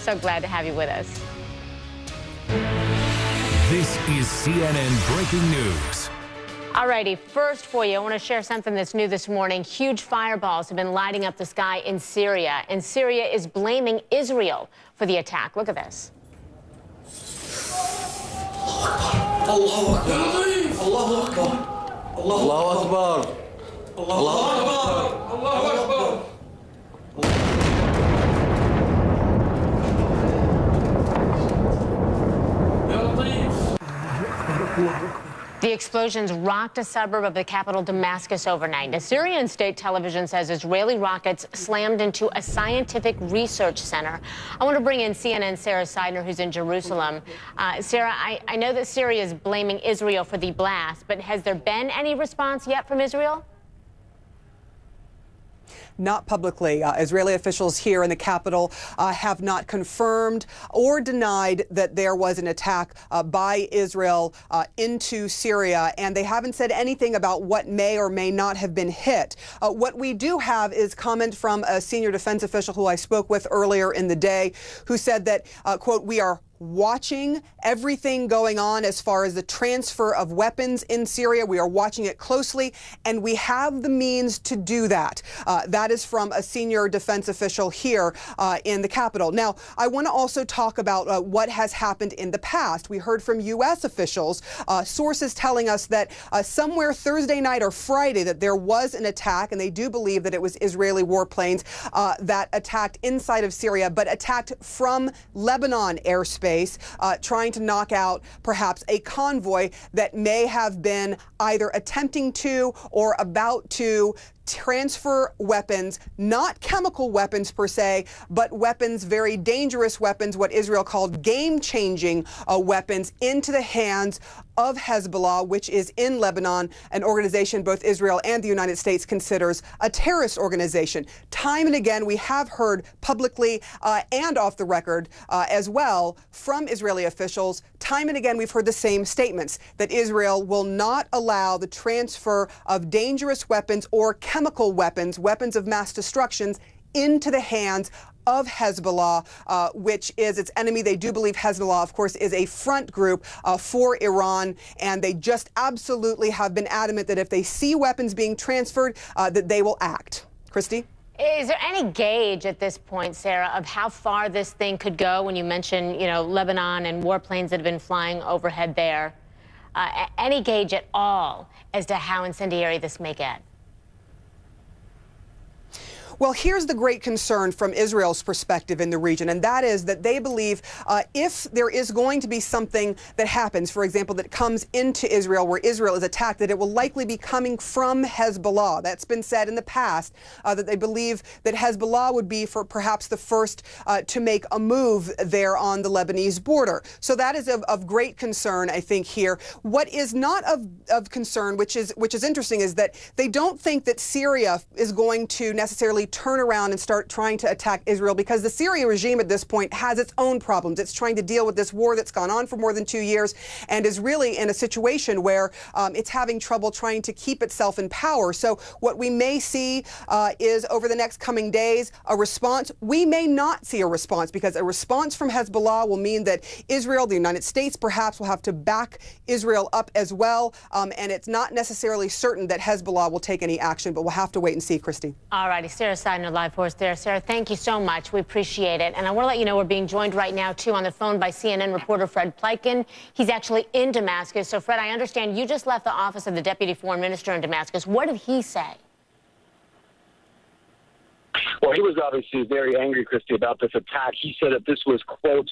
So glad to have you with us. This is CNN Breaking News. All righty, first for you, I want to share something that's new this morning. Huge fireballs have been lighting up the sky in Syria, and Syria is blaming Israel for the attack. Look at this. Allahu Akbar. Allahu Akbar. Allahu Akbar. Allahu Akbar. Allahu Akbar. The explosions rocked a suburb of the capital, Damascus, overnight. Now, Syrian state television says Israeli rockets slammed into a scientific research center. I want to bring in CNN's Sarah Seidner, who's in Jerusalem. Sarah, I know that Syria is blaming Israel for the blast, but has there been any response yet from Israel? Not publicly. Israeli officials here in the capital have not confirmed or denied that there was an attack by Israel into Syria, and they haven't said anything about what may or may not have been hit. What we do have is comment from a senior defense official who I spoke with earlier in the day, who said that, quote, "We are watching everything going on as far as the transfer of weapons in Syria. We are watching it closely, and we have the means to do that." That is from a senior defense official here in the capital. Now, I want to also talk about what has happened in the past. We heard from U.S. officials, sources telling us that somewhere Thursday night or Friday that there was an attack, and they do believe that it was Israeli warplanes that attacked inside of Syria, but attacked from Lebanon airspace. Trying to knock out perhaps a convoy that may have been either attempting to or about to transfer weapons, not chemical weapons per se, but weapons, very dangerous weapons, what Israel called game-changing weapons, into the hands of Hezbollah, which is in Lebanon, an organization both Israel and the United States considers a terrorist organization. Time and again, we have heard publicly and off the record as well from Israeli officials. Time and again, we've heard the same statements that Israel will not allow the transfer of dangerous weapons or chemical weapons, weapons of mass destruction, into the hands of Hezbollah, which is its enemy. They do believe Hezbollah, of course, is a front group for Iran, and they just absolutely have been adamant that if they see weapons being transferred, that they will act. Christy? Is there any gauge at this point, Sarah, of how far this thing could go when you mention, Lebanon and warplanes that have been flying overhead there? Any gauge at all as to how incendiary this may get? Well, here's the great concern from Israel's perspective in the region, and that is that they believe if there is going to be something that happens, for example, that comes into Israel where Israel is attacked, that it will likely be coming from Hezbollah. That's been said in the past, that they believe that Hezbollah would be for perhaps the first to make a move there on the Lebanese border. So that is of great concern, I think, here. What is not of concern, which is interesting, is that they don't think that Syria is going to necessarily turn around and start trying to attack Israel, because the Syrian regime at this point has its own problems. It's trying to deal with this war that's gone on for more than 2 years and is really in a situation where it's having trouble trying to keep itself in power. So what we may see is over the next coming days a response. We may not see a response, because a response from Hezbollah will mean that Israel, the United States perhaps, will have to back Israel up as well. And it's not necessarily certain that Hezbollah will take any action, but we'll have to wait and see, Christy. All righty, Sarah Seidner live for us there. Sarah, thank you so much. We appreciate it. And I want to let you know we're being joined right now, too, on the phone by CNN reporter Fred Pleitgen. He's actually in Damascus. So, Fred, I understand you just left the office of the Deputy Foreign Minister in Damascus. What did he say? Well, he was obviously very angry, Christy, about this attack. He said that this was, quote,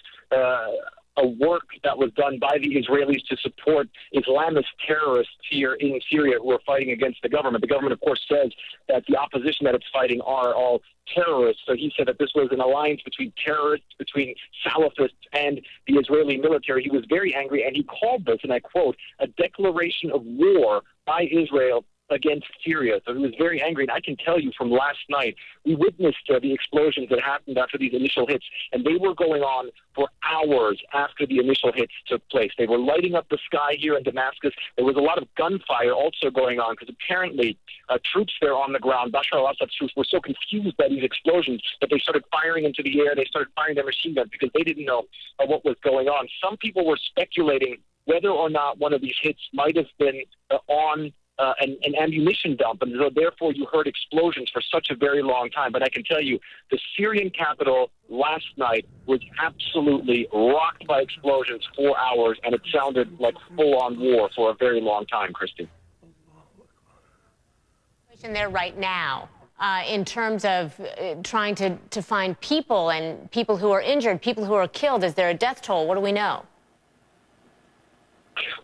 a work that was done by the Israelis to support Islamist terrorists here in Syria who are fighting against the government. The government, of course, says that the opposition that it's fighting are all terrorists. So he said that this was an alliance between terrorists, between Salafists and the Israeli military. He was very angry, and he called this, and I quote, a declaration of war by Israel against Syria. So he was very angry. And I can tell you from last night, we witnessed the explosions that happened after these initial hits, and they were going on for hours after the initial hits took place. They were lighting up the sky here in Damascus. There was a lot of gunfire also going on because apparently troops there on the ground, Bashar al-Assad's troops, were so confused by these explosions that they started firing into the air. They started firing their machine guns because they didn't know what was going on. Some people were speculating whether or not one of these hits might have been on an ammunition dump, and so therefore you heard explosions for such a very long time. But I can tell you, the Syrian capital last night was absolutely rocked by explosions for hours, and it sounded like full-on war for a very long time, Christy. There right now, in terms of trying to find people and people who are injured, people who are killed, is there a death toll? What do we know?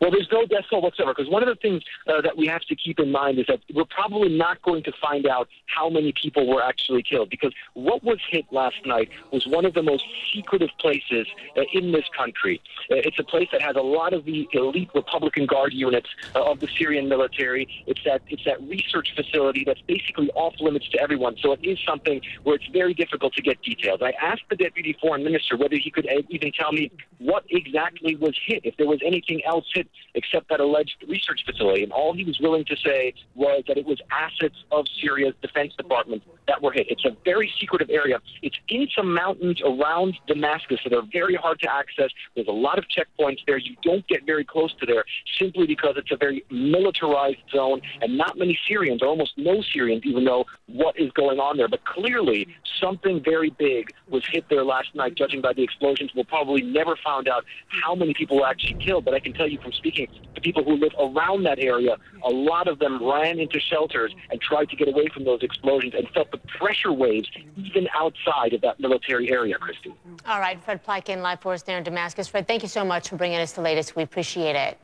Well, there's no death toll whatsoever, because one of the things that we have to keep in mind is that we're probably not going to find out how many people were actually killed, because what was hit last night was one of the most secretive places in this country. It's a place that has a lot of the elite Republican Guard units of the Syrian military. It's that research facility that's basically off limits to everyone, so it is something where it's very difficult to get details. I asked the Deputy Foreign Minister whether he could even tell me what exactly was hit, if there was anything else hit except that alleged research facility. And all he was willing to say was that it was assets of Syria's Defense Department that were hit. It's a very secretive area. It's in some mountains around Damascus that are very hard to access. There's a lot of checkpoints there. You don't get very close to there simply because it's a very militarized zone, and not many Syrians, or almost no Syrians, even know what is going on there. But clearly, something very big was hit there last night, judging by the explosions. We'll probably never find out how many people were actually killed, but I can tell you from speaking to people who live around that area, a lot of them ran into shelters and tried to get away from those explosions and felt the pressure waves even outside of that military area, Christy. All right, Fred Plykin, live for us there in Damascus. Fred, thank you so much for bringing us the latest. We appreciate it.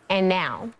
And now...